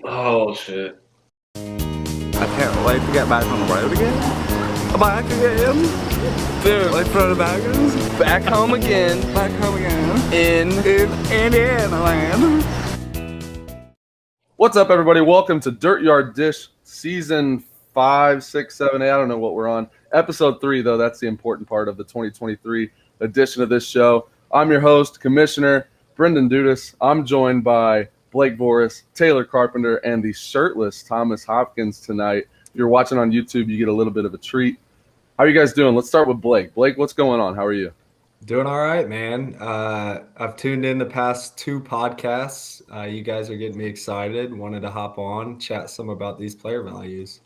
Oh, shit. I can't wait to get back on the road again. Back again. Dude, like for the baggers. Back home again. Back home again. In Indiana land. What's up, everybody? Welcome to Dirtyard Dish Season 5, 6, 7, 8. I don't know what we're on. Episode 3, though. That's the important part of the 2023 edition of this show. I'm your host, Commissioner Brendan Dudas. I'm joined by Blake Voris, Taylor Carpenter, and the shirtless Thomas Hopkins tonight. If you're watching on YouTube, you get a little bit of a treat. How are you guys doing? Let's start with Blake. Blake, what's going on? How are you? Doing all right, man. I've tuned in the past 2 podcasts. You guys are getting me excited. Wanted to hop on, chat some about these player values.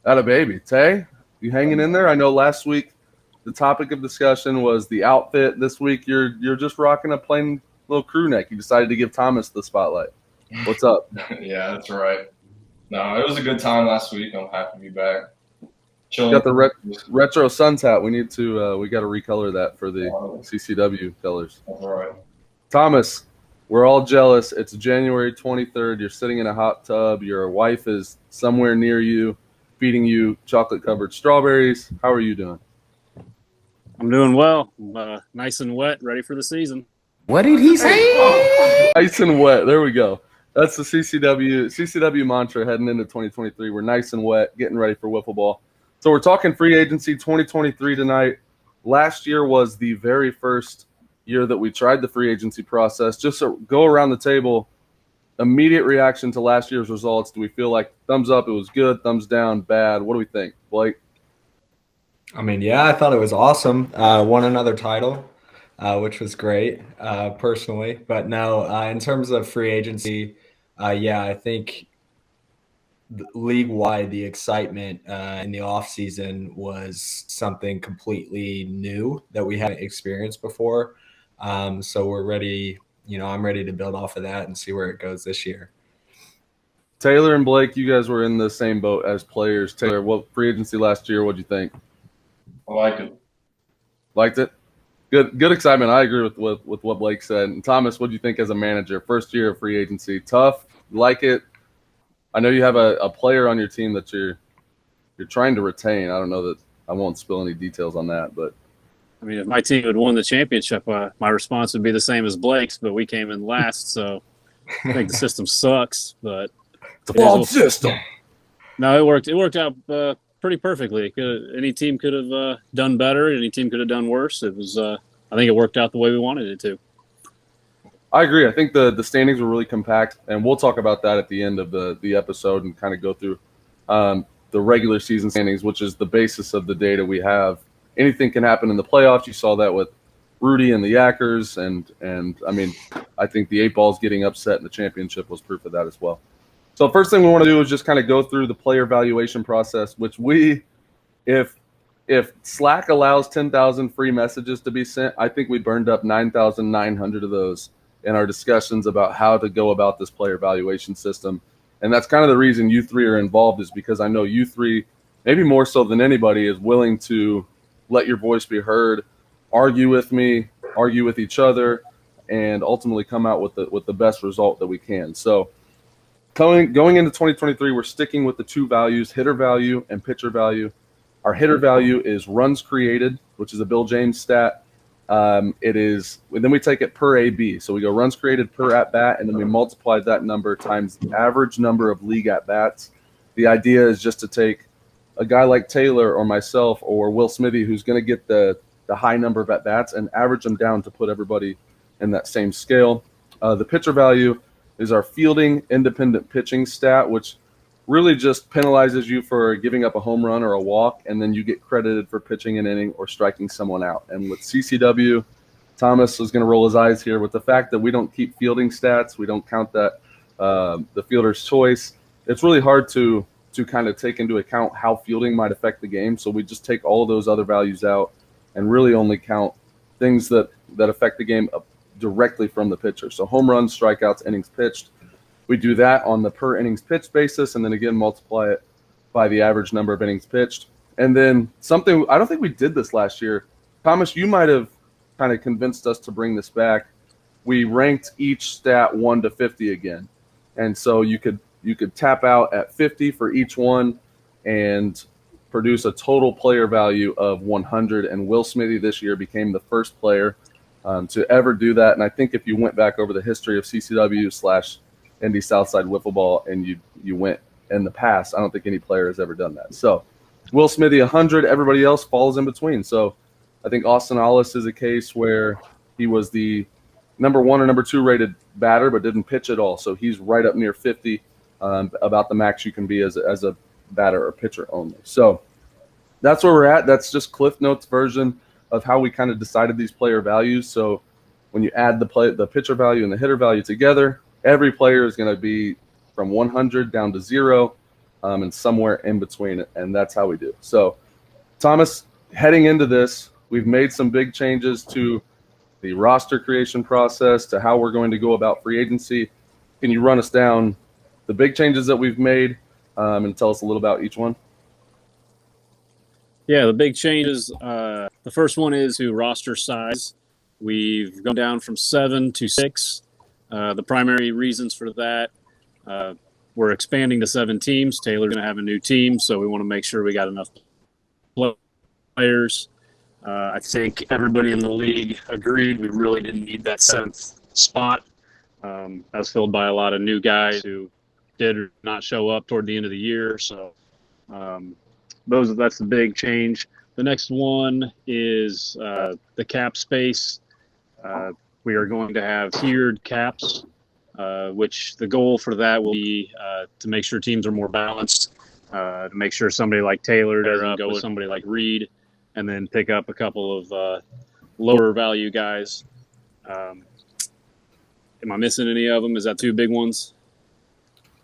Atta baby. Tay, you hanging in there? I know last week the topic of discussion was the outfit. This week you're just rocking a plain little crew neck. You decided to give Thomas the spotlight. What's up? Yeah, that's right. No, it was a good time last week. I'm happy to be back. Chilling. Got the retro Suns hat. We need to we got to recolor that for the CCW colors. That's right. Thomas, we're all jealous. It's January 23rd. You're sitting in a hot tub. Your wife is somewhere near you, feeding you chocolate-covered strawberries. How are you doing? I'm doing well. Nice and wet, ready for the season. what did he say? Nice and wet. There we go. That's the CCW mantra heading into 2023. We're nice and wet, getting ready for wiffle ball. So we're talking free agency 2023 tonight. Last year was the very first year that we tried the free agency process. Just to go around the table, immediate reaction to last year's results. Do we feel like thumbs up, it was good, thumbs down, bad? What do we think, Blake? I mean, yeah, I thought it was awesome. Won another title, which was great personally. But no, in terms of free agency, yeah, I think league-wide, the excitement in the offseason was something completely new that we hadn't experienced before. So we're ready. I'm ready to build off of that and see where it goes this year. Taylor and Blake, you guys were in the same boat as players. Taylor, what free agency last year? What'd you think? I like it. Liked it? Good excitement. I agree with what Blake said. And Thomas, what do you think as a manager? First year of free agency, tough. Like it? I know you have a player on your team that you're trying to retain. I don't know that I won't spill any details on that, but I mean, if my team had won the championship, my response would be the same as Blake's, but we came in last, so I think the system sucks. But it's a flawed system. No, it worked. It worked out pretty perfectly. Any team could have done better. Any team could have done worse. It was. I think it worked out the way we wanted it to. I agree. I think the standings were really compact, and we'll talk about that at the end of the episode and kind of go through the regular season standings, which is the basis of the data we have. Anything can happen in the playoffs. You saw that with Rudy and the Yackers, and I mean, I think the 8 Balls getting upset in the championship was proof of that as well. So the first thing we want to do is just kind of go through the player valuation process, which if Slack allows 10,000 free messages to be sent, I think we burned up 9,900 of those in our discussions about how to go about this player valuation system. And that's kind of the reason you three are involved, is because I know you three, maybe more so than anybody, is willing to let your voice be heard, argue with me, argue with each other, and ultimately come out with the best result that we can. So going into 2023, we're sticking with the 2 values, hitter value and pitcher value. Our hitter value is runs created, which is a Bill James stat. Then we take it per AB. So we go runs created per at-bat, and then we multiply that number times the average number of league at-bats. The idea is just to take a guy like Taylor or myself or Will Smithy, who's going to get the high number of at-bats, and average them down to put everybody in that same scale. The pitcher value is our fielding independent pitching stat, which really just penalizes you for giving up a home run or a walk, and then you get credited for pitching an inning or striking someone out. And with CCW, Thomas is going to roll his eyes here with the fact that we don't keep fielding stats. We don't count that the fielder's choice. It's really hard to kind of take into account how fielding might affect the game. So we just take all of those other values out and really only count things that affect the game directly from the pitcher. So home runs, strikeouts, innings pitched. We do that on the per innings pitched basis, and then again multiply it by the average number of innings pitched. And then something, I don't think we did this last year. Thomas, you might have kind of convinced us to bring this back. We ranked each stat 1 to 50 again. And so you could you could tap out at 50 for each one and produce a total player value of 100. And Will Smithy this year became the first player to ever do that. And I think if you went back over the history of CCW/Indy Southside Wiffle Ball and you went in the past, I don't think any player has ever done that. So Will Smithy 100, everybody else falls in between. So I think Austin Ollis is a case where he was the number 1 or number 2 rated batter but didn't pitch at all. So he's right up near 50, about the max you can be as a batter or pitcher only. So that's where we're at. That's just Cliff Notes version of how we kind of decided these player values. So when you add the pitcher value and the hitter value together, every player is going to be from 100 down to 0, and somewhere in between, and that's how we do. So, Thomas, heading into this, we've made some big changes to the roster creation process, to how we're going to go about free agency. Can you run us down the big changes that we've made, and tell us a little about each one? Yeah, the big changes. The first one is roster size. We've gone down from 7 to 6. The primary reasons for that, we're expanding to 7 teams. Taylor's going to have a new team, so we want to make sure we got enough players. I think everybody in the league agreed we really didn't need that 7th spot. That was filled by a lot of new guys who did or not show up toward the end of the year. So that's the big change. The next one is the cap space. We are going to have tiered caps, which the goal for that will be to make sure teams are more balanced, to make sure somebody like Taylor doesn't go with somebody like Reed, and then pick up a couple of lower value guys. Am I missing any of them? Is that 2 big ones?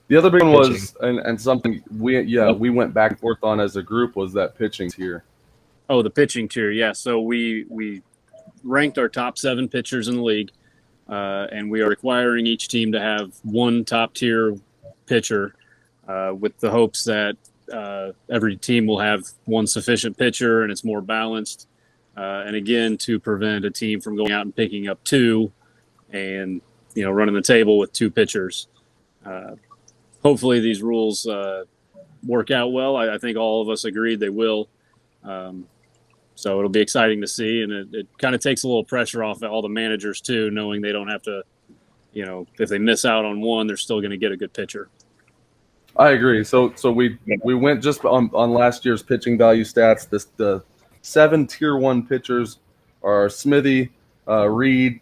The other big one was, and something we went back and forth on as a group, was that pitching tier. Oh, the pitching tier, yeah. So we ranked our top 7 pitchers in the league, and we are requiring each team to have 1 top-tier pitcher, with the hopes that every team will have 1 sufficient pitcher and it's more balanced. And again, to prevent a team from going out and picking up 2 and running the table with 2 pitchers. Hopefully these rules work out well. I think all of us agreed they will. So it'll be exciting to see, and it kind of takes a little pressure off all the managers too, knowing they don't have to, if they miss out on 1, they're still going to get a good pitcher. I agree. So we went just on last year's pitching value stats. The 7 tier 1 pitchers are Smithy, Reed,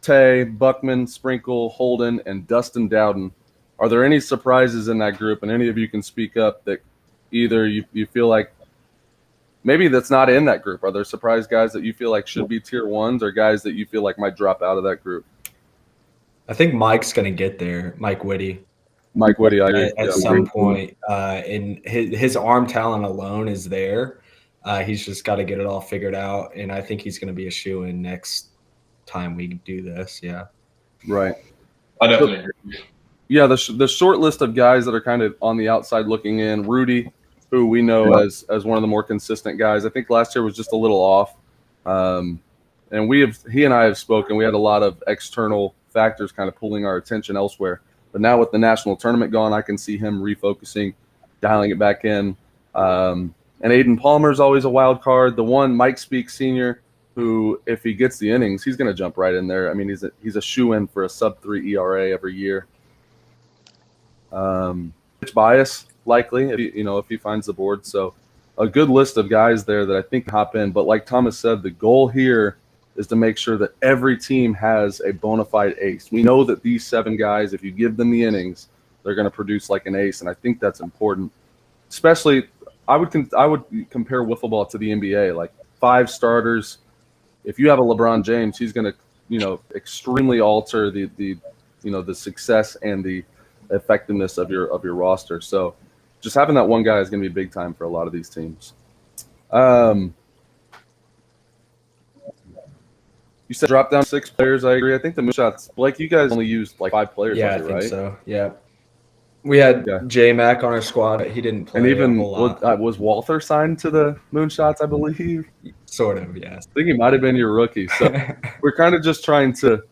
Tay, Buckman, Sprinkle, Holden, and Dustin Dowden. Are there any surprises in that group? And any of you can speak up that either you feel like maybe that's not in that group. Are there surprise guys that you feel like should be tier 1s, or guys that you feel like might drop out of that group? I think Mike's going to get there, Mike Whitty. Mike Whitty, I agree. At some point. And his arm talent alone is there. He's just got to get it all figured out, and I think he's going to be a shoo-in next time we do this. Yeah. Right. I definitely agree. Yeah, the short list of guys that are kind of on the outside looking in, Rudy, who we know as one of the more consistent guys. I think last year was just a little off. And he and I have spoken. We had a lot of external factors kind of pulling our attention elsewhere. But now with the national tournament gone, I can see him refocusing, dialing it back in. And Aiden Palmer is always a wild card. The one, Mike Speaks Sr., who, if he gets the innings, he's going to jump right in there. I mean, he's a shoo-in for a sub-3 ERA every year. Pitch bias, likely, if he finds the board. So a good list of guys there that I think can hop in. But like Thomas said, the goal here is to make sure that every team has a bona fide ace. We know that these 7 guys, if you give them the innings, they're going to produce like an ace, and I think that's important. Especially, I would compare wiffle ball to the NBA. Like 5 starters. If you have a LeBron James, he's going to, extremely alter the success and the effectiveness of your roster. So just having that one guy is going to be big time for a lot of these teams. You said drop down 6 players. I agree. I think the moonshots, Blake, you guys only used like 5 players. Yeah, right? I think so. Yeah. We had J-Mac on our squad. He didn't play. And even a whole lot. was Walther signed to the moonshots, I believe? Sort of, yeah. I think he might have been your rookie. So we're kind of just trying to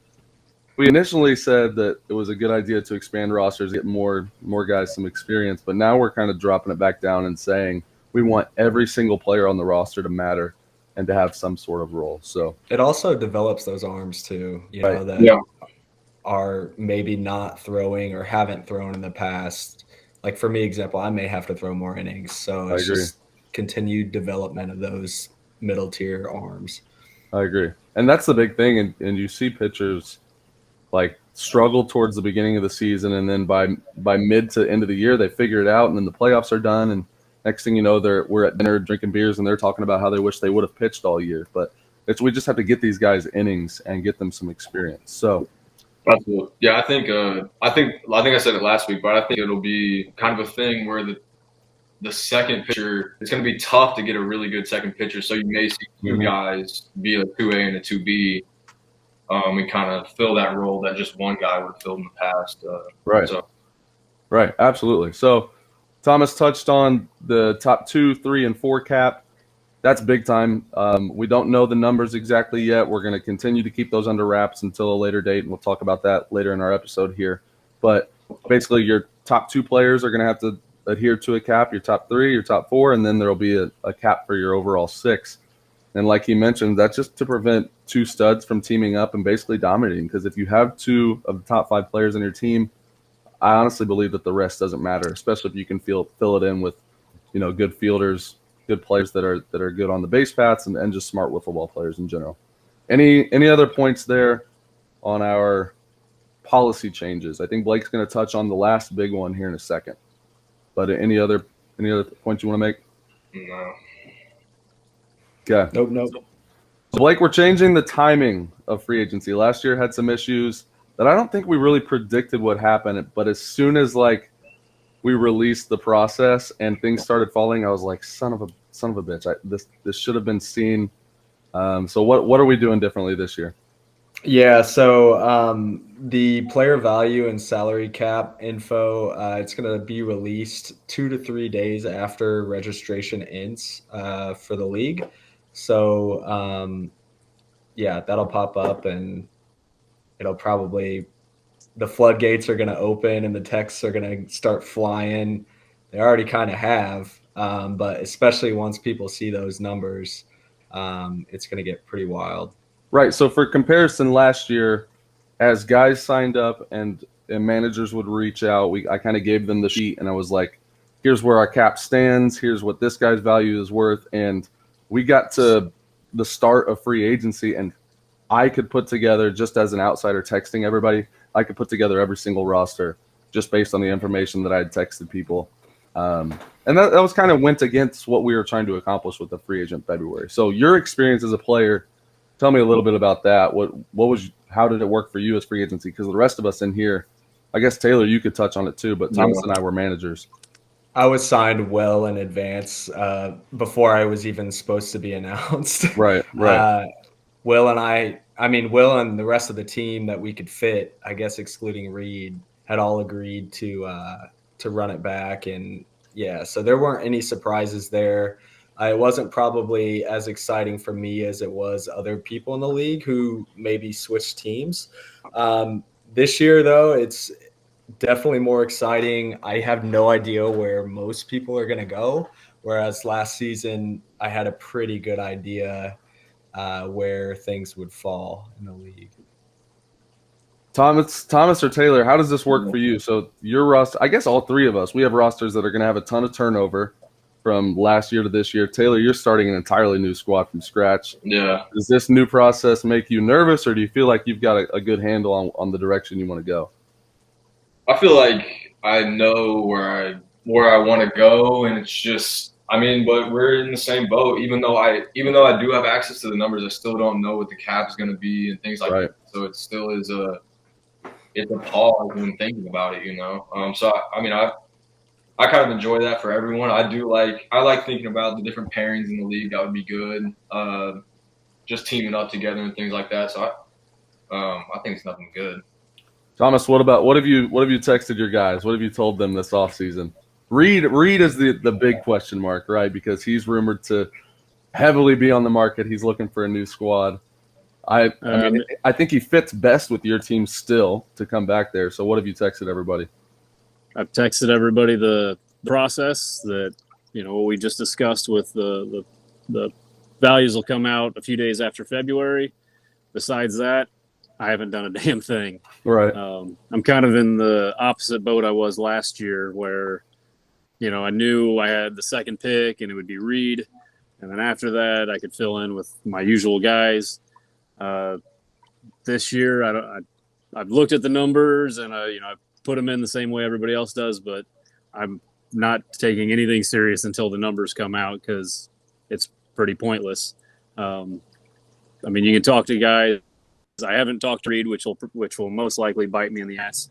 we initially said that it was a good idea to expand rosters, get more guys some experience, but now we're kind of dropping it back down and saying we want every single player on the roster to matter and to have some sort of role. So it also develops those arms too, you know, that are maybe not throwing or haven't thrown in the past. Like for me, example, I may have to throw more innings. So it's just continued development of those middle tier arms. I agree. And that's the big thing. And you see pitchers like struggle towards the beginning of the season, and then by mid to end of the year, they figure it out, and then the playoffs are done, and next thing you know, we're at dinner drinking beers, and they're talking about how they wish they would have pitched all year. But we just have to get these guys innings and get them some experience. So, absolutely, yeah, I think I said it last week, but I think it'll be kind of a thing where the second pitcher, it's going to be tough to get a really good second pitcher. So you may see two guys be a 2A and a 2B. And kind of fill that role that just one guy would have filled in the past. Right, absolutely. So Thomas touched on the top 2, 3, and 4 cap. That's big time. We don't know the numbers exactly yet. We're going to continue to keep those under wraps until a later date, and we'll talk about that later in our episode here. But basically, your top 2 players are going to have to adhere to a cap, your top 3, your top 4, and then there will be a cap for your overall 6. And like he mentioned, that's just to prevent 2 studs from teaming up and basically dominating. Because if you have 2 of the top 5 players on your team, I honestly believe that the rest doesn't matter, especially if you can fill it in with, good fielders, good players that are good on the base paths, and just smart wiffle ball players in general. Any other points there on our policy changes? I think Blake's going to touch on the last big one here in a second. But any other points you want to make? No. Okay. Nope. So Blake, we're changing the timing of free agency. Last year had some issues that I don't think we really predicted what happened. But as soon as we released the process and things started falling, I was like, son of a bitch. This should have been seen. So what are we doing differently this year? Yeah, so the player value and salary cap info, it's going to be released 2 to 3 days after registration ends for the league. So, that'll pop up, and it'll probably – the floodgates are going to open and the texts are going to start flying. They already kind of have, but especially once people see those numbers, it's going to get pretty wild. Right. So for comparison, last year, as guys signed up and managers would reach out, I kind of gave them the sheet, and I was like, here's where our cap stands. Here's what this guy's value is worth. And we got to the start of free agency, and I could put together, just as an outsider texting everybody, I could put together every single roster just based on the information that I had texted people. And that was kind of went against what we were trying to accomplish with the free agent February. So your experience as a player, tell me a little bit about that. How did it work for you as free agency? Because the rest of us in here, I guess Taylor, you could touch on it too, but Thomas and I were managers. I was signed well in advance before I was even supposed to be announced. Right. Will and the rest of the team that we could fit, I guess excluding Reed, had all agreed to run it back. And so there weren't any surprises there. It wasn't probably as exciting for me as it was other people in the league who maybe switched teams. This year, though, it's definitely more exciting. I have no idea where most people are going to go, whereas last season I had a pretty good idea where things would fall in the league. Thomas or Taylor, how does this work for you? So your roster, I guess all 3 of us, we have rosters that are going to have a ton of turnover from last year to this year. Taylor, you're starting an entirely new squad from scratch. Yeah. Does this new process make you nervous, or do you feel like you've got a good handle on the direction you want to go? I feel like I know where I want to go, and it's just, but we're in the same boat. Even though I do have access to the numbers, I still don't know what the cap is going to be and things like that. So it still is it's a pause when thinking about it, So I kind of enjoy that for everyone. I like thinking about the different pairings in the league. That would be good. Just teaming up together and things like that. So I think it's nothing good. Thomas, what have you texted your guys? What have you told them this offseason? Reed is the big question mark, right? Because he's rumored to heavily be on the market. He's looking for a new squad. I mean, I think he fits best with your team still to come back there. So what have you texted everybody? I've texted everybody the process that, what we just discussed with the values will come out a few days after February. Besides that, I haven't done a damn thing. Right. I'm kind of in the opposite boat I was last year where, I knew I had the second pick and it would be Reed. And then after that, I could fill in with my usual guys. This year, I've looked at the numbers and I put them in the same way everybody else does, but I'm not taking anything serious until the numbers come out because it's pretty pointless. You can talk to guys. I haven't talked to Reed, which will most likely bite me in the ass.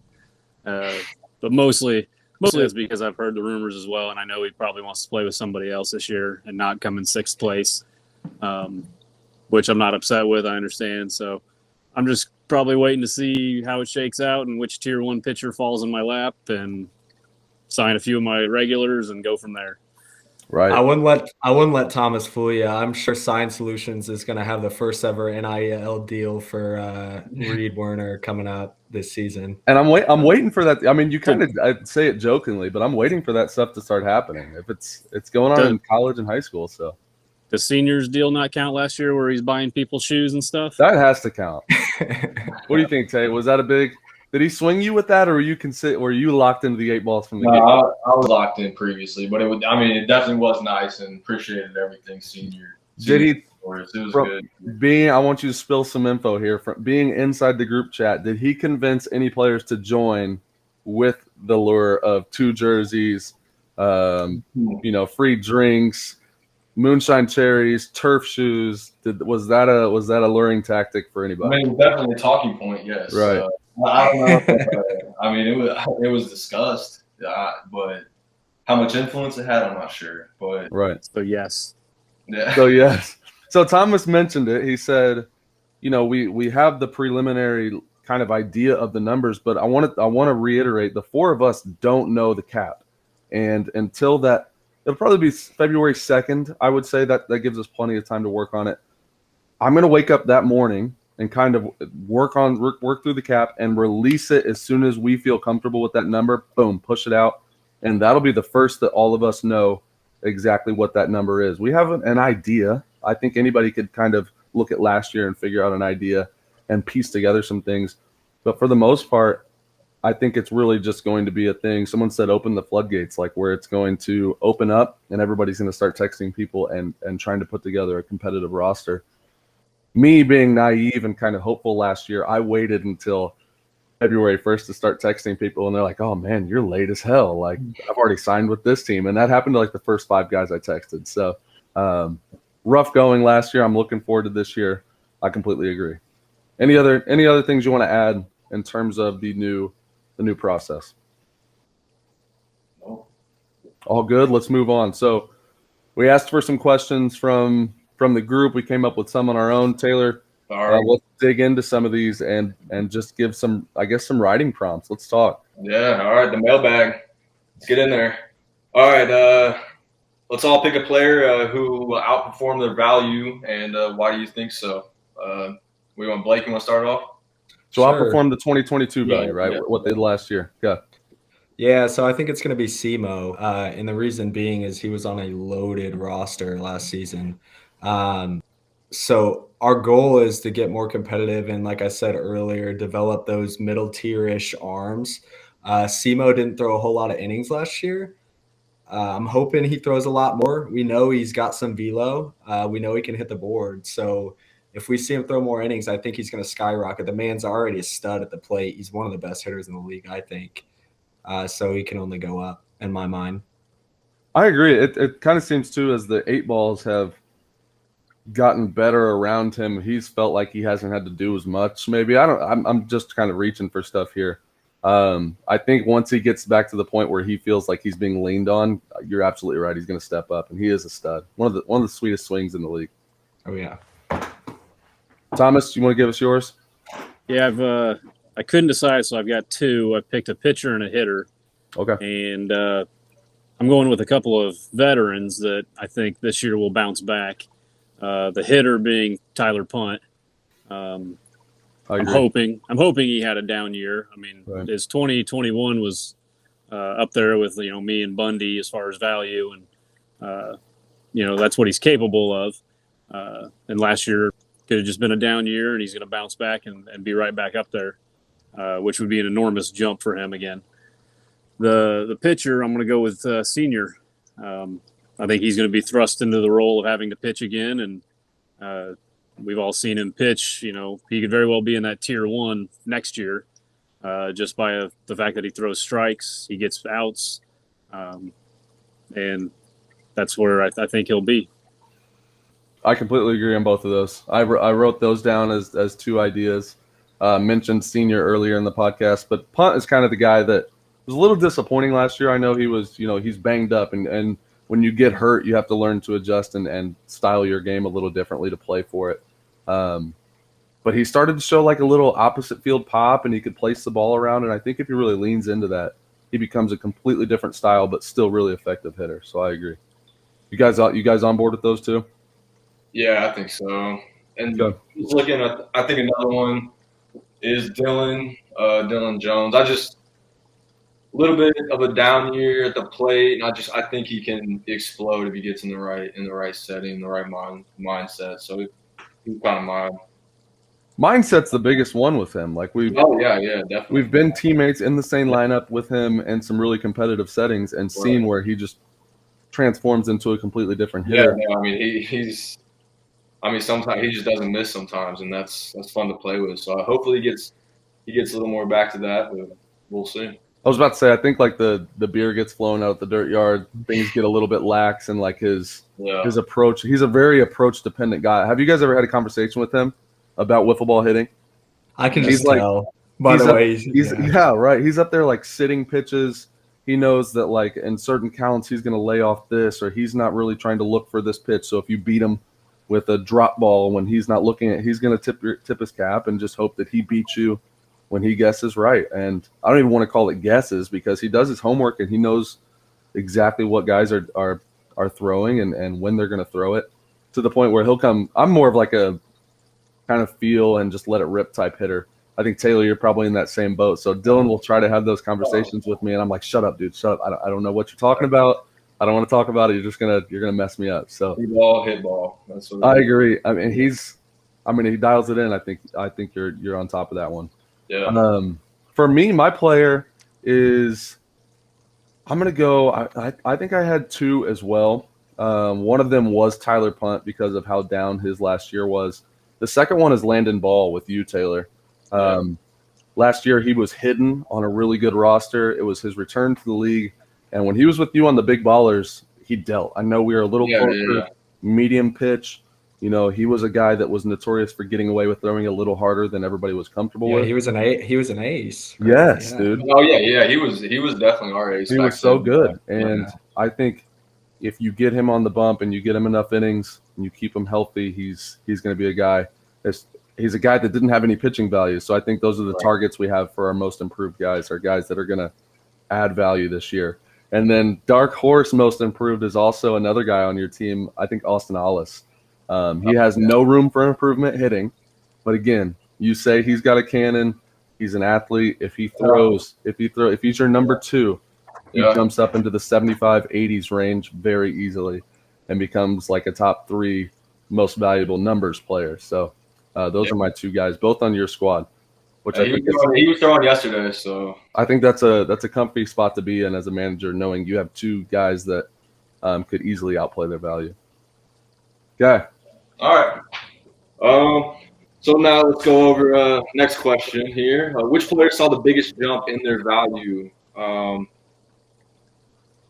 But mostly it's because I've heard the rumors as well, and I know he probably wants to play with somebody else this year and not come in sixth place, which I'm not upset with. I understand. So I'm just probably waiting to see how it shakes out and which tier 1 pitcher falls in my lap and sign a few of my regulars and go from there. Right. I wouldn't let Thomas fool you. I'm sure Sign Solutions is going to have the first ever NIL deal for Reed Werner coming out this season. And I'm waiting for that. I mean, I say it jokingly, but I'm waiting for that stuff to start happening. If it's going on in college and high school, so. The seniors deal not count last year where he's buying people shoes and stuff? That has to count. What do you think, Tay? Was that a big – did he swing you with that, or were you locked into the 8 balls from the game? I was locked in previously, but it definitely was nice and appreciated everything senior. Did he – it was good. I want you to spill some info here. From being inside the group chat, did he convince any players to join with the lure of 2 jerseys, free drinks, moonshine cherries, turf shoes? Was that a luring tactic for anybody? I mean, definitely a talking point, yes. Right. I don't know. It was discussed, but how much influence it had, I'm not sure. But right. So yes. Yeah. So yes. So Thomas mentioned it. He said, we have the preliminary kind of idea of the numbers, but I want to reiterate, the 4 of us don't know the cap, and until that. It'll probably be February 2nd. I would say that gives us plenty of time to work on it. I'm going to wake up that morning and kind of work through the cap and release it as soon as we feel comfortable with that number. Boom, push it out. And that'll be the first that all of us know exactly what that number is. We have an idea. I think anybody could kind of look at last year and figure out an idea and piece together some things. But for the most part, I think it's really just going to be a thing. Someone said open the floodgates, like where it's going to open up and everybody's going to start texting people and trying to put together a competitive roster. Me being naive and kind of hopeful last year, I waited until February 1st to start texting people, and they're like, oh, man, you're late as hell. Like, I've already signed with this team. And that happened to like the first 5 guys I texted. So rough going last year. I'm looking forward to this year. I completely agree. Any other things you want to add in terms of the new process? No. All good. Let's move on. So we asked for some questions from the group. We came up with some on our own. Taylor, All right. let's dig into some of these and just give some writing prompts. Let's talk. Yeah. All right. The mailbag. Let's get in there. All right. Let's all pick a player who will outperform their value, and why do you think so? We want Blake. You want to start off? So Sure. outperform the 2022 value, right? Yeah. What they did last year. Yeah. Yeah, so I think it's going to be Simo, and the reason being is he was on a loaded roster last season. So our goal is to get more competitive and, like I said earlier, develop those middle tier-ish arms. Simo didn't throw a whole lot of innings last year. I'm hoping he throws a lot more. We know he's got some velo. We know he can hit the board. So if we see him throw more innings, I think he's going to skyrocket. The man's already a stud at the plate. He's one of the best hitters in the league, I think. So he can only go up, in my mind. I agree. It kind of seems, too, as the 8 balls have gotten better around him, he's felt like he hasn't had to do as much. Maybe I'm just kind of reaching for stuff here. I think once he gets back to the point where he feels like he's being leaned on, you're absolutely right. He's going to step up, and he is a stud. One of the sweetest swings in the league. Oh yeah. Thomas, you want to give us yours? Yeah, I couldn't decide, so I've got 2. I picked a pitcher and a hitter. Okay. And I'm going with a couple of veterans that I think this year will bounce back. The hitter being Tyler Punt. I'm I agree. hoping he had a down year. I mean, Right. his 2021 was up there with me and Bundy as far as value, and that's what he's capable of. And last year could have just been a down year, and he's going to bounce back and be right back up there, which would be an enormous jump for him again. The pitcher, I'm going to go with Senior. I think he's going to be thrust into the role of having to pitch again, and we've all seen him pitch. He could very well be in that tier 1 next year, just by the fact that he throws strikes, he gets outs, and that's where I think he'll be. I completely agree on both of those. I wrote those down as two ideas. Mentioned Senior earlier in the podcast, but Punt is kind of the guy that was a little disappointing last year. I know he was, he's banged up, and when you get hurt, you have to learn to adjust and style your game a little differently to play for it. But he started to show like a little opposite field pop, and he could place the ball around. And I think if he really leans into that, he becomes a completely different style, but still really effective hitter. So I agree. You guys on board with those two? Yeah, I think so. And Go. just looking at, I think another one is Dylan Jones. A little bit of a down year at the plate, and I think he can explode if he gets in the right setting, the right mindset. So he's kind of mine. Mindset's the biggest one with him. Like definitely. We've been teammates in the same lineup with him in some really competitive settings, and seen where he just transforms into a completely different hitter. Yeah, I mean sometimes he just doesn't miss sometimes, and that's fun to play with. So hopefully he gets a little more back to that, but we'll see. I was about to say, I think like the beer gets flown out at the Dirtyard, things get a little bit lax, and like his approach. He's a very approach dependent guy. Have you guys ever had a conversation with him about wiffle ball hitting? I can just tell by the way he's right. He's up there like sitting pitches. He knows that like in certain counts he's going to lay off this, or he's not really trying to look for this pitch. So if you beat him with a drop ball when he's not looking at, he's going to tip his cap and just hope that he beats you when he guesses right. And I don't even want to call it guesses, because he does his homework and he knows exactly what guys are throwing and when they're going to throw it, to the point where he'll come. I'm more of like a kind of feel and just let it rip type hitter. I think, Taylor, you're probably in that same boat. So Dylan will try to have those conversations with me, and I'm like, shut up, dude, shut up. I don't know what you're talking about. I don't want to talk about it. You're gonna mess me up. So Hit ball. That's what I agree. I mean, he dials it in. I think you're on top of that one. Yeah. For me, my player is, I'm gonna go. I think I had two as well. One of them was Tyler Punt because of how down his last year was. The second one is Landon Ball with you, Taylor. Last year he was hidden on a really good roster. It was his return to the league, and when he was with you on the Big Ballers, he dealt. I know we were a little closer, medium pitch. He was a guy that was notorious for getting away with throwing a little harder than everybody was comfortable with. He was an ace. Right? Yes, dude. Oh yeah. He was definitely our ace. He was so good, and I think if you get him on the bump and you get him enough innings and you keep him healthy, he's going to be a guy. He's a guy that didn't have any pitching value. So I think those are the targets we have for our most improved guys, are guys that are going to add value this year. And then dark horse most improved is also another guy on your team. I think Austin Ollis. He has no room for improvement hitting, but again, you say he's got a cannon. He's an athlete. If he's your number two, he jumps up into the 75, 80s range very easily and becomes like a top 3 most valuable numbers player. So those are my two guys, both on your squad. Which I think he was throwing yesterday, so I think that's a comfy spot to be in as a manager, knowing you have two guys that could easily outplay their value. Okay. All right. So now let's go over next question here. Which player saw the biggest jump in their value?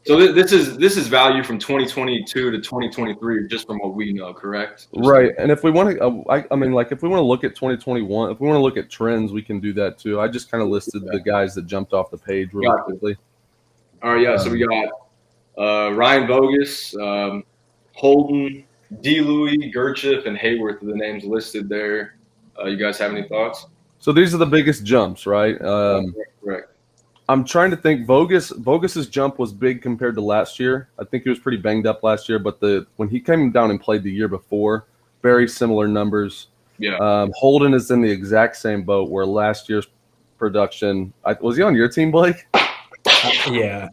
So this is value from 2022 to 2023, just from what we know, correct? Right. And if we want to, if we want to look at 2021, if we want to look at trends, we can do that too. I just kind of listed the guys that jumped off the page really quickly. All right. Yeah. So we got Ryan Bogus, Holden, D. Louis, Gerchif, and Hayworth are the names listed there. You guys have any thoughts? So these are the biggest jumps, right? Correct. I'm trying to think. Bogus's jump was big compared to last year. I think he was pretty banged up last year, but when he came down and played the year before, very similar numbers. Yeah. Holden is in the exact same boat where last year's production. Was he on your team, Blake? Yeah.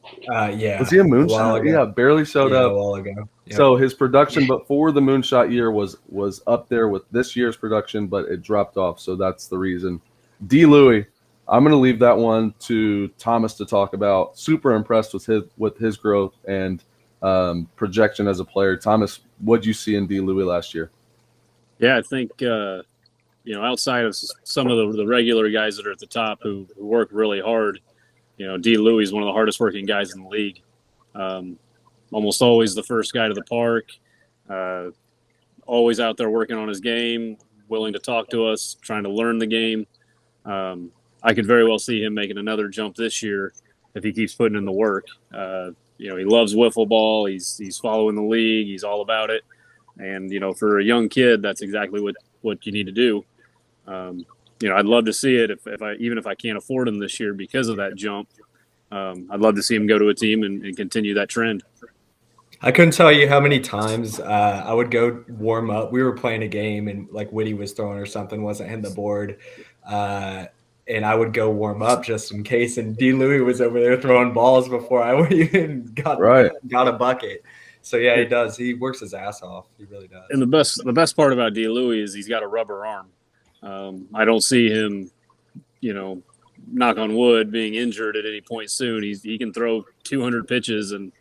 Was he a while moonshot? ago. Yeah, barely showed Yeah, up. a while ago. Yep. So his production before the moonshot year was up there with this year's production, but it dropped off. So that's the reason. D. Louie, I'm going to leave that one to Thomas to talk about. Super impressed with his growth and projection as a player. Thomas, what did you see in D. Louie last year? Yeah, I think outside of some of the regular guys that are at the top who work really hard, D. Louie is one of the hardest working guys in the league. Almost always the first guy to the park, always out there working on his game, willing to talk to us, trying to learn the game. I could very well see him making another jump this year if he keeps putting in the work. He loves wiffle ball. He's following the league. He's all about it. And, for a young kid, that's exactly what you need to do. I'd love to see it even if I can't afford him this year because of that jump. I'd love to see him go to a team and continue that trend. I couldn't tell you how many times I would go warm up. We were playing a game and like Whitty was throwing or something, wasn't hitting the board. And I would go warm up just in case. And D. Louie was over there throwing balls before I even got a bucket. So yeah, he does. He works his ass off. He really does. And the best part about D. Louie is he's got a rubber arm. I don't see him, knock on wood, being injured at any point soon. He can throw 200 pitches and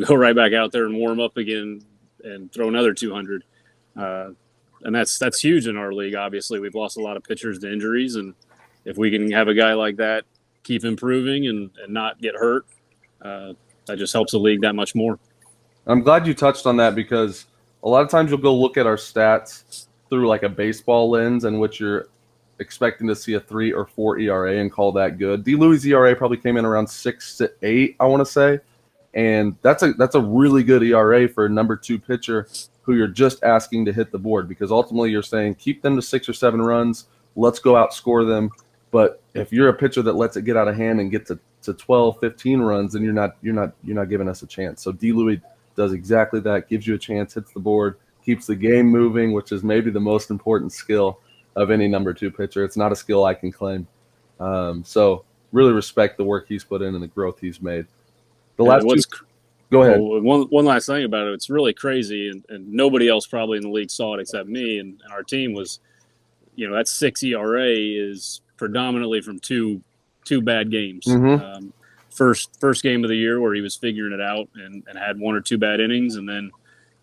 go right back out there and warm up again and throw another 200. And that's huge in our league. Obviously, we've lost a lot of pitchers to injuries, and if we can have a guy like that keep improving and not get hurt, that just helps the league that much more. I'm glad you touched on that because a lot of times you'll go look at our stats through like a baseball lens in which you're expecting to see a 3 or 4 ERA and call that good. D. Louie's ERA probably came in around 6 to 8, I want to say. And that's a really good ERA for a number 2 pitcher who you're just asking to hit the board because ultimately you're saying keep them to 6 or 7 runs, let's go outscore them. But if you're a pitcher that lets it get out of hand and get to 12, 15 runs, then you're not giving us a chance. So D. Louie does exactly that, gives you a chance, hits the board, keeps the game moving, which is maybe the most important skill of any number 2 pitcher. It's not a skill I can claim. So really respect the work he's put in and the growth he's made. Go ahead. Well, one last thing about it, it's really crazy, and nobody else probably in the league saw it except me and our team was, that 6 ERA is predominantly from two bad games. Mm-hmm. First game of the year where he was figuring it out and had 1 or 2 bad innings, and then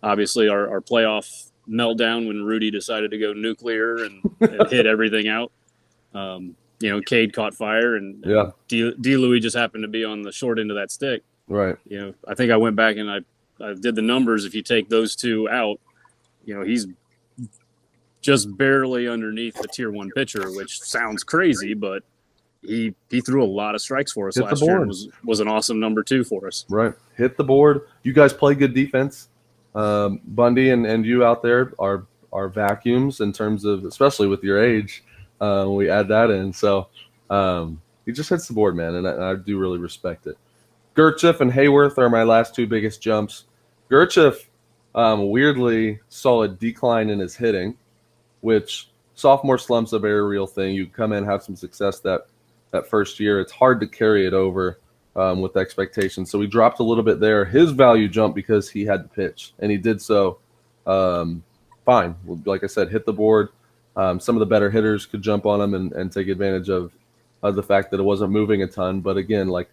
obviously our playoff meltdown when Rudy decided to go nuclear and hit everything out. Cade caught fire, and D. Louie just happened to be on the short end of that stick. Right. I think I went back and I did the numbers. If you take those 2 out, he's just barely underneath the tier 1 pitcher, which sounds crazy, but he threw a lot of strikes for us last year and was an awesome number 2 for us. Right. Hit the board. You guys play good defense. Bundy and you out there are vacuums in terms of, especially with your age. We add that in. So he just hits the board, man, and I do really respect it. Gerchef and Hayworth are my last 2 biggest jumps. Gerchef weirdly saw a decline in his hitting, which sophomore slump's a very real thing. You come in, have some success that first year. It's hard to carry it over with expectations. So we dropped a little bit there. His value jumped because he had to pitch, and he did so fine. Like I said, hit the board. Some of the better hitters could jump on him and take advantage of the fact that it wasn't moving a ton. But again, like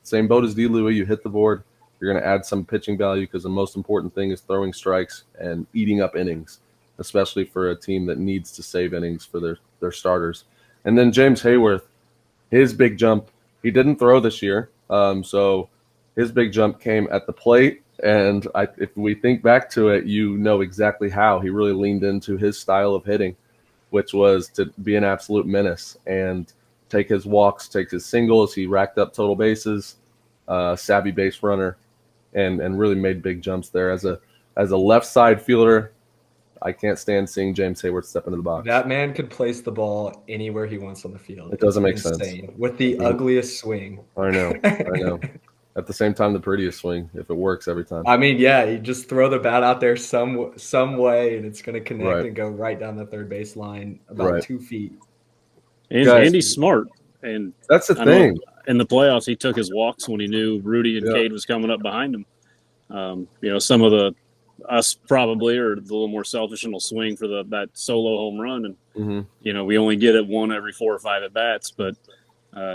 same boat as D. Louie, you hit the board. You're going to add some pitching value because the most important thing is throwing strikes and eating up innings, especially for a team that needs to save innings for their starters. And then James Hayworth, his big jump, he didn't throw this year. So his big jump came at the plate. And if we think back to it, you know exactly how he really leaned into his style of hitting, which was to be an absolute menace and take his walks, take his singles. He racked up total bases, savvy base runner, and really made big jumps there. As a left side fielder, I can't stand seeing James Hayworth step into the box. That man could place the ball anywhere he wants on the field. It doesn't make sense. With the ugliest swing. I know. at the same time the prettiest swing if it works every time. I mean, yeah, you just throw the bat out there some way, and it's going to connect Right. and go right down the third base line about Right. 2 feet. And Guys- Andy's smart, and That's the I know thing. in the playoffs he took his walks when he knew Rudy and Yeah. Cade was coming up behind him. Some of us probably are a little more selfish and will swing for that solo home run, and Mm-hmm. we only get it one every 4 or 5 at bats. But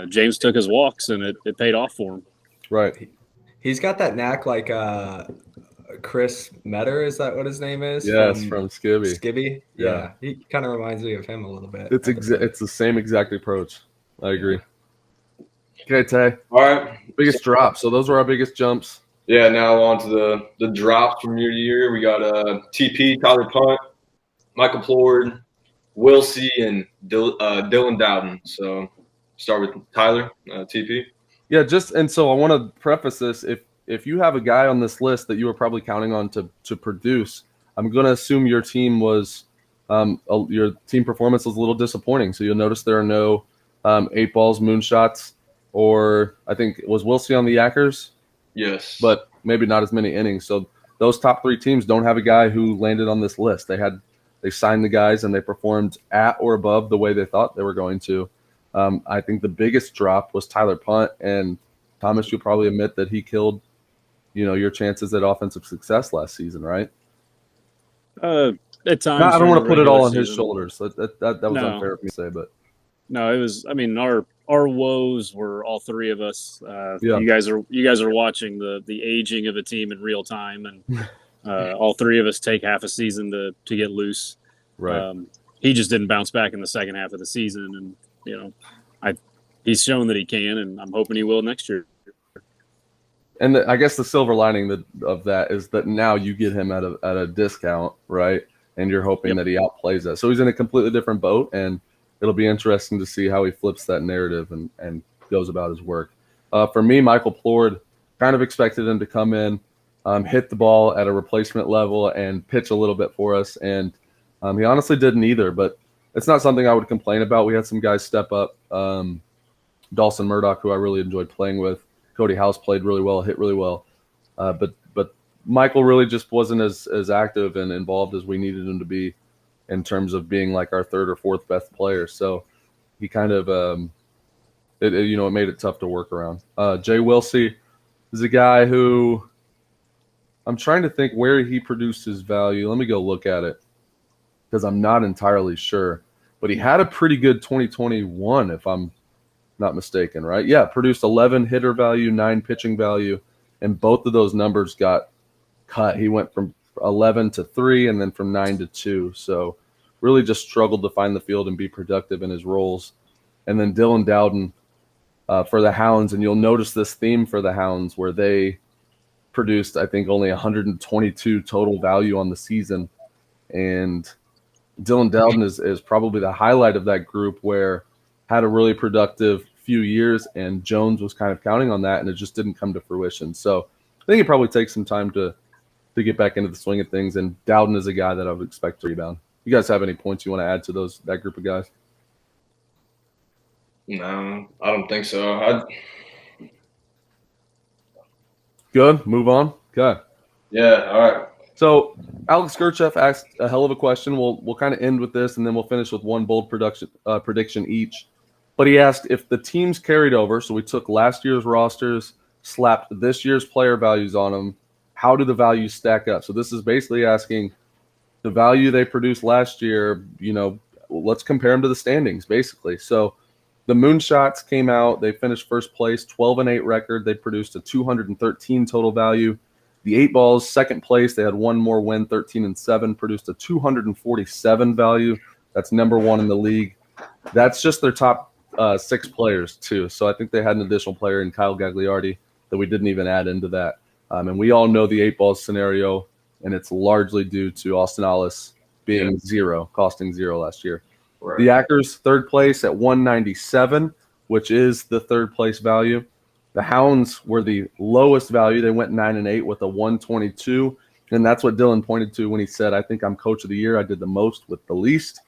James took his walks, and it paid off for him. Right. He's got that knack like Chris Metter, is that what his name is? Yes, from Skibby. Skibby? Yeah. Yeah. He kind of reminds me of him a little bit. It's the same exact approach. I agree. Okay, Tay. All right. Biggest drop. So those were our biggest jumps. Yeah, now on to the drops from year to year. We got TP, Tyler Punt, Michael Plord, Wilsey, and Dylan Dowden. So start with Tyler, TP. Yeah, so I want to preface this. If you have a guy on this list that you were probably counting on to produce, I'm going to assume your team was your team performance was a little disappointing. So you'll notice there are no 8 balls, moonshots, or I think it was Wilsey on the Yackers. Yes. But maybe not as many innings. So those top 3 teams don't have a guy who landed on this list. They signed the guys and they performed at or above the way they thought they were going to. I think the biggest drop was Tyler Punt, and Thomas, you'll probably admit that he killed, your chances at offensive success last season, right? At times, I don't want to put it all on his season. shoulders. That was No. unfair for me to say, but No, it was. I mean, our woes were all 3 of us. Yeah. You guys are watching the aging of a team in real time, and all 3 of us take half a season to get loose. right. He just didn't bounce back in the second half of the season, and he's shown that he can, and I'm hoping he will next year. And I guess the silver lining of that is that now you get him at a discount, right? And you're hoping that he outplays that. So he's in a completely different boat, and it'll be interesting to see how he flips that narrative and goes about his work. For me, Michael Plord, kind of expected him to come in, hit the ball at a replacement level and pitch a little bit for us. And he honestly didn't either, but it's not something I would complain about. We had some guys step up. Dawson Murdoch, who I really enjoyed playing with. Cody House played really well, hit really well. But Michael really just wasn't as active and involved as we needed him to be in terms of being like our 3rd or 4th best player. So he kind of, it made it tough to work around. Jay Wilsey is a guy who I'm trying to think where he produced his value. Let me go look at it because I'm not entirely sure. But he had a pretty good 2021, if I'm not mistaken, right? Yeah, produced 11 hitter value, 9 pitching value, and both of those numbers got cut. He went from 11 to 3 and then from 9 to 2. So really just struggled to find the field and be productive in his roles. And then Dylan Dowden for the Hounds, and you'll notice this theme for the Hounds where they produced, I think, only 122 total value on the season. And Dylan Dowden is probably the highlight of that group, where had a really productive few years, and Jones was kind of counting on that, and it just didn't come to fruition. So I think it probably takes some time to get back into the swing of things, and Dowden is a guy that I would expect to rebound. You guys have any points you want to add to that group of guys? No, I don't think so. Good. Move on. Okay. Yeah. All right. So Alex Gerchev asked a hell of a question. We'll kind of end with this, and then we'll finish with one bold prediction each. But he asked if the teams carried over, so we took last year's rosters, slapped this year's player values on them, how do the values stack up? So this is basically asking the value they produced last year, let's compare them to the standings, basically. So the Moonshots came out. They finished first place, 12-8 record. They produced a 213 total value. The 8 Balls, second place. They had one more win, 13-7, produced a 247 value. That's number 1 in the league. That's just their top 6 players, too. So I think they had an additional player in Kyle Gagliardi that we didn't even add into that. And we all know the 8 Balls scenario, and it's largely due to Austin Ollis being costing 0 last year. Right. The Ackers, third place at 197, which is the third place value. The Hounds were the lowest value. They went 9-8 with a 122, and that's what Dylan pointed to when he said, I think I'm coach of the year. I did the most with the least.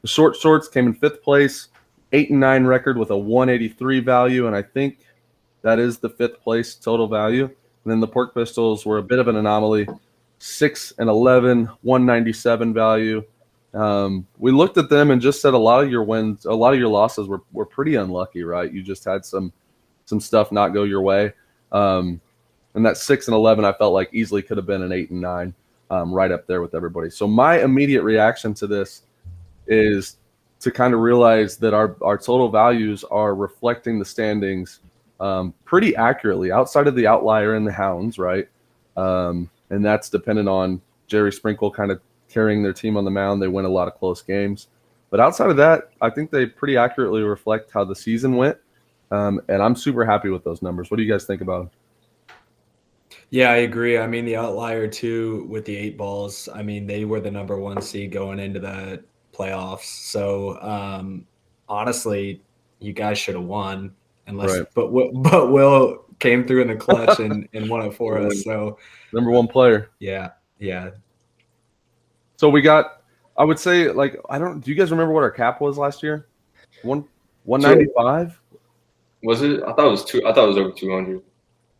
The Short Shorts came in 5th place, 8-9 record with a 183 value, and I think That is the 5th place total value. And then the Pork Pistols were a bit of an anomaly. 6 and 11, 197 value. We looked at them and just said a lot of your losses were pretty unlucky, right? You just had some stuff not go your way. And that 6 and 11, I felt like easily could have been an 8 and 9, right up there with everybody. So my immediate reaction to this is to kind of realize that our total values are reflecting the standings pretty accurately, outside of the outlier in the Hounds, right? And that's dependent on Jerry Sprinkle kind of carrying their team on the mound. They win a lot of close games. But outside of that, I think they pretty accurately reflect how the season went. And I'm super happy with those numbers. What do you guys think about them? Yeah, I agree. I mean, the outlier too with the 8 balls, I mean, they were the number 1 seed going into the playoffs. So honestly, you guys should have won, unless Right. but Will came through in the clutch and won it for us. So Number 1 player. yeah. So we got, I would say, like, do you guys remember what our cap was last year? 195? Was it? I thought it was two. I thought it was over 200.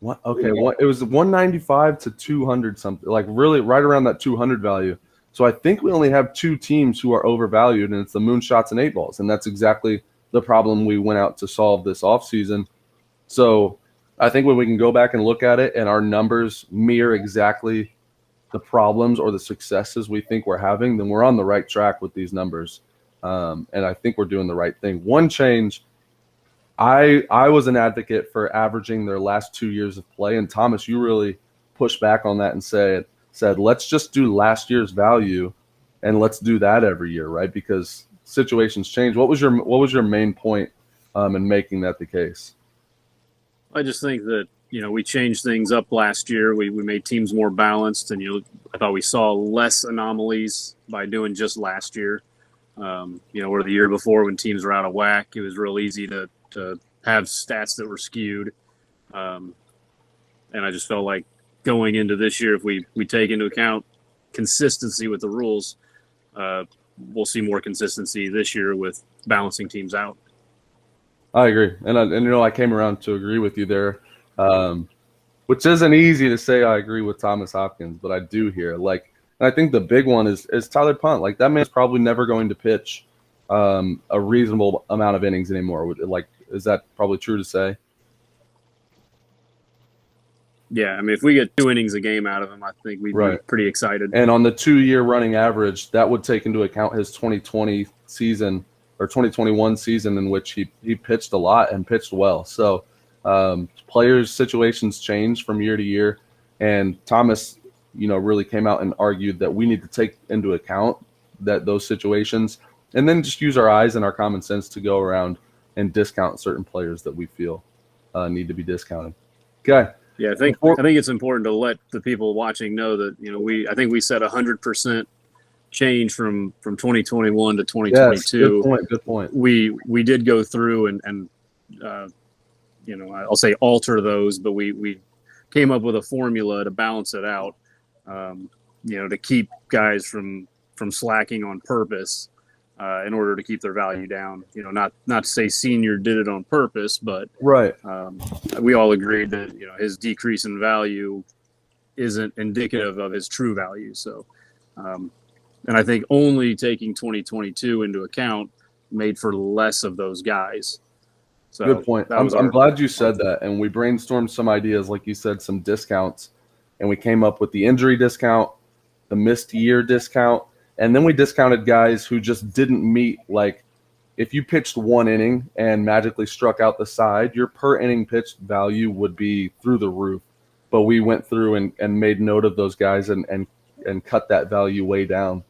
What? Okay, it was 195 to 200 something, like really right around that 200 value. So I think we only have 2 teams who are overvalued, and it's the Moonshots and 8 Balls, and that's exactly the problem we went out to solve this offseason. So I think when we can go back and look at it and our numbers mirror exactly the problems or the successes we think we're having, then we're on the right track with these numbers. And I think we're doing the right thing. One change, I was an advocate for averaging their last 2 years of play, and Thomas, you really pushed back on that and said let's just do last year's value, and let's do that every year, right? Because situations change. What was your main point in making that the case? I just think that, we changed things up last year. We made teams more balanced, and I thought we saw less anomalies by doing just last year. Or the year before when teams were out of whack, it was real easy to have stats that were skewed. And I just felt like going into this year, if we take into account consistency with the rules, we'll see more consistency this year with balancing teams out. I agree. And I came around to agree with you there, which isn't easy to say. I agree with Thomas Hopkins, but I do here. And I think the big one is Tyler Punt. Like, that man's probably never going to pitch a reasonable amount of innings anymore. Is that probably true to say? Yeah, I mean, if we get 2 innings a game out of him, I think we'd be pretty excited. And on the 2-year running average, that would take into account his 2020 season or 2021 season, in which he pitched a lot and pitched well. So players' situations change from year to year, and Thomas, really came out and argued that we need to take into account those situations, and then just use our eyes and our common sense to go around and discount certain players that we feel need to be discounted. Okay. Yeah, I think it's important to let the people watching know that I think we set 100% change from 2021 to 2022. Yes, good point. We did go through and I'll say alter those, but we came up with a formula to balance it out. To keep guys from slacking on purpose, in order to keep their value down. Not to say Senior did it on purpose, but right. We all agreed that his decrease in value isn't indicative of his true value. So, and I think only taking 2022 into account made for less of those guys. So good point. I'm glad you said that, and we brainstormed some ideas, like you said, some discounts, and we came up with the injury discount, the missed year discount. And then we discounted guys who just didn't meet, like, if you pitched 1 inning and magically struck out the side, your per inning pitched value would be through the roof. But we went through and made note of those guys and cut that value way down.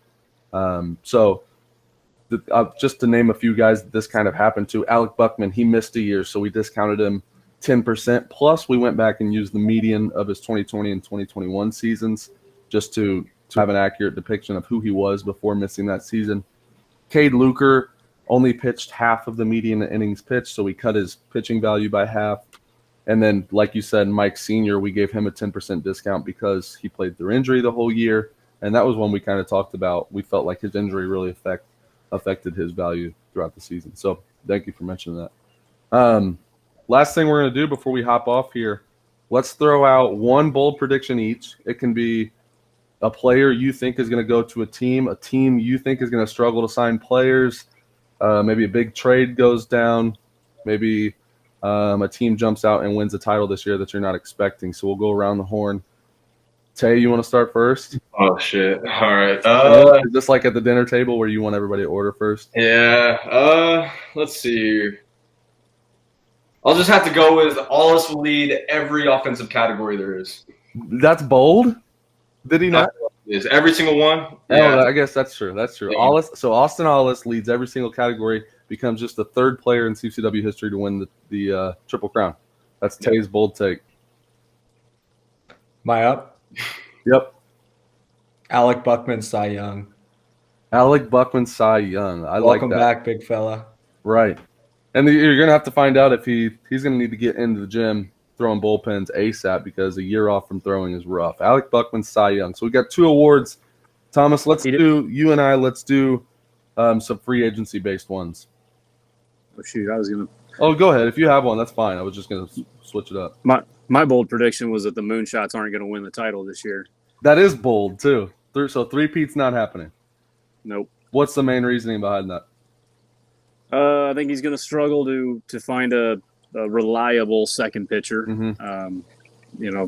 Just to name a few guys that this kind of happened to, Alec Buckman, he missed a year, so we discounted him 10%. Plus, we went back and used the median of his 2020 and 2021 seasons just to have an accurate depiction of who he was before missing that season. Cade Luker only pitched half of the median innings pitched, so we cut his pitching value by half. And then, like you said, Mike Senior, we gave him a 10% discount because he played through injury the whole year. And that was one we kind of talked about. We felt like his injury really affected his value throughout the season. So thank you for mentioning that. last thing we're going to do before we hop off here, let's throw out one bold prediction each. It can be a player you think is going to go to a team you think is going to struggle to sign players, maybe a big trade goes down, maybe a team jumps out and wins a title this year that you're not expecting. So we'll go around the horn. Tay, you want to start first? Oh shit! All right. Is this like at the dinner table where you want everybody to order first? Yeah. Let's see here. I'll just have to go with Allis will lead every offensive category there is. That's bold. Did he not? Is every single one? Oh, I guess that's true. That's true. Yeah. So Austin Allis leads every single category, becomes just the third player in CCW history to win the Triple Crown. That's Tay's bold take. Am I up? Yep. Alec Buckman, Cy Young. Alec Buckman, Cy Young. I Welcome like that. back, big fella. Right. And you're going to have to find out if he's going to need to get into the gym throwing bullpens ASAP because a year off from throwing is rough. Alec Buckman, Cy Young. So we got 2 awards. Thomas, let's do some free agency-based ones. Oh, shoot. I was going to. Oh, go ahead. If you have one, that's fine. I was just going to switch it up. My bold prediction was that the Moonshots aren't going to win the title this year. That is bold, too. So three-peat's not happening. Nope. What's the main reasoning behind that? I think he's going to struggle to find a reliable second pitcher. Mm-hmm.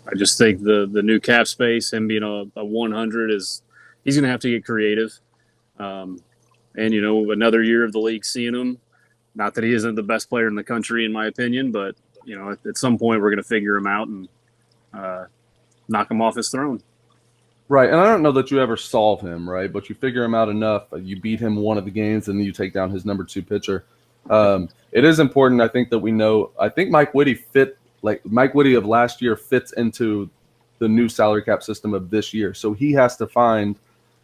I just think the new cap space, him being a 100, he's going to have to get creative. And, another year of the league seeing him. Not that he isn't the best player in the country, in my opinion, but, at some point we're going to figure him out and knock him off his throne. Right, and I don't know that you ever solve him, right? But you figure him out enough. You beat him one of the games, and then you take down his number 2 pitcher. It is important, I think, that we know. I think Mike Whitty of last year fits into the new salary cap system of this year. So he has to find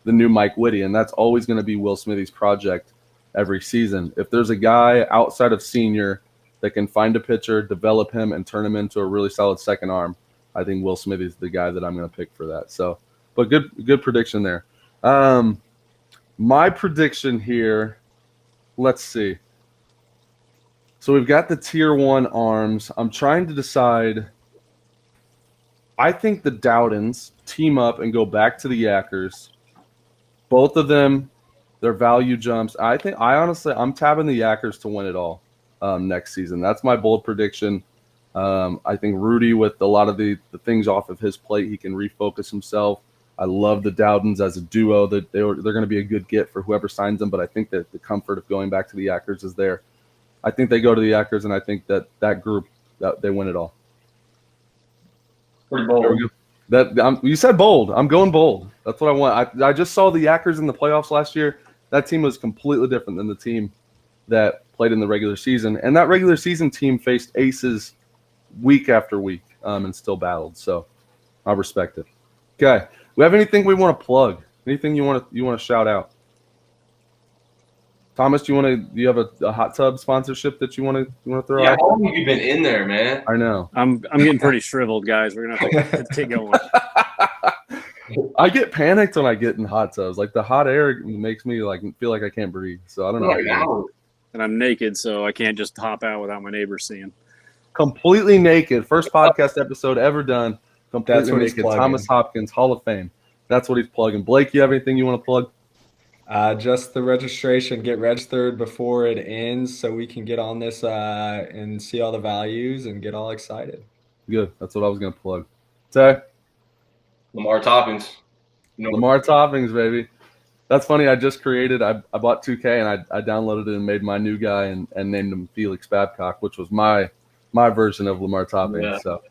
the new Mike Whitty, and that's always going to be Will Smitty's project every season. If there's a guy outside of senior that can find a pitcher, develop him, and turn him into a really solid second arm, I think Will Smitty's the guy that I'm going to pick for that. So. But good prediction there. My prediction here, let's see. So we've got the Tier 1 arms. I'm trying to decide. I think the Dowdens team up and go back to the Yackers. Both of them, their value jumps. I'm tabbing the Yackers to win it all next season. That's my bold prediction. I think Rudy, with a lot of the things off of his plate, he can refocus himself. I love the Dowdens as a duo. That they're going to be a good get for whoever signs them, but I think that the comfort of going back to the Yackers is there. I think they go to the Yackers, and I think that group, that they win it all. Pretty bold. You said bold. I'm going bold. That's what I want. I just saw the Yackers in the playoffs last year. That team was completely different than the team that played in the regular season, and that regular season team faced aces week after week and still battled. So I respect it. Okay. We have anything we want to plug? Anything you want to shout out? Thomas, do you have a hot tub sponsorship that you want to throw out? Yeah, how long have you been in there, man? I know. I'm getting pretty shriveled, guys. We're gonna have to take going. I get panicked when I get in hot tubs. Like the hot air makes me feel like I can't breathe. So I don't know. And I'm naked, so I can't just hop out without my neighbors seeing. Completely naked. First podcast episode ever done. Completely naked. Thomas Hopkins, Hall of Fame. That's what he's plugging. Blake, you have anything you want to plug? Just the registration. Get registered before it ends so we can get on this and see all the values and get all excited. Good. That's what I was going to plug. Tay? Lamar Toppings. Lamar Toppings, baby. That's funny. I just created. I bought 2K and I downloaded it and made my new guy and named him Felix Babcock, which was my version of Lamar Toppings. Yeah. So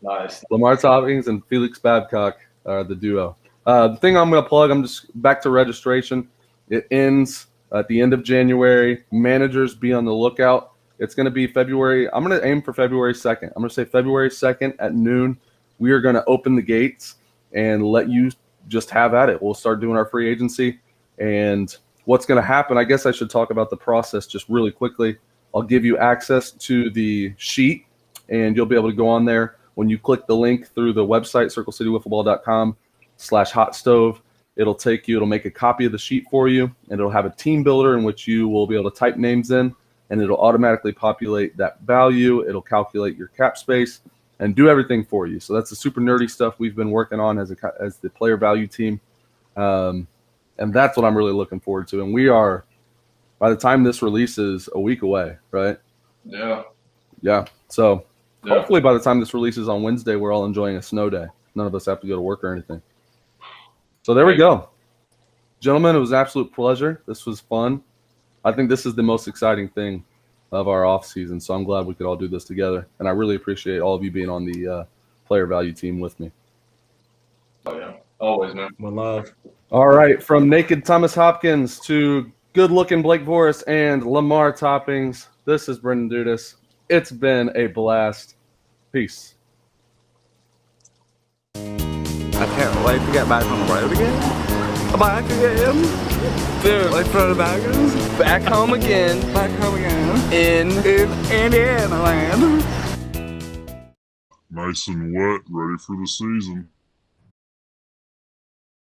Nice. Lamar Toppings and Felix Babcock are the duo. The thing I'm going to plug, I'm just back to registration. It ends at the end of January. Managers, be on the lookout. It's going to be February. I'm going to aim for February 2nd. I'm going to say February 2nd at noon. We are going to open the gates and let you just have at it. We'll start doing our free agency. And what's going to happen, I guess I should talk about the process just really quickly. I'll give you access to the sheet, and you'll be able to go on there. When you click the link through the website, circlecitywiffleball.com/hotstove, it'll make a copy of the sheet for you, and it'll have a team builder in which you will be able to type names in. and it'll automatically populate that value. It'll calculate your cap space and do everything for you. So that's the super nerdy stuff we've been working on as the player value team. And that's what I'm really looking forward to. And we are, by the time this releases, a week away, right? Yeah. Yeah. So Yeah. hopefully by the time this releases on Wednesday, we're all enjoying a snow day. None of us have to go to work or anything. So there we go. Gentlemen, it was an absolute pleasure. This was fun. I think this is the most exciting thing of our off season. So I'm glad we could all do this together. And I really appreciate all of you being on the player value team with me. Oh, yeah. Always, man. One love. All right. From naked Thomas Hopkins to good-looking Blake Boris and Lamar Toppings, this is Brendan Dudas. It's been a blast. Peace. I can't wait to get back on the road again. Back again. Dude, like for the baggers. Back home again. Back home again. In Indiana land. Nice and wet, ready for the season.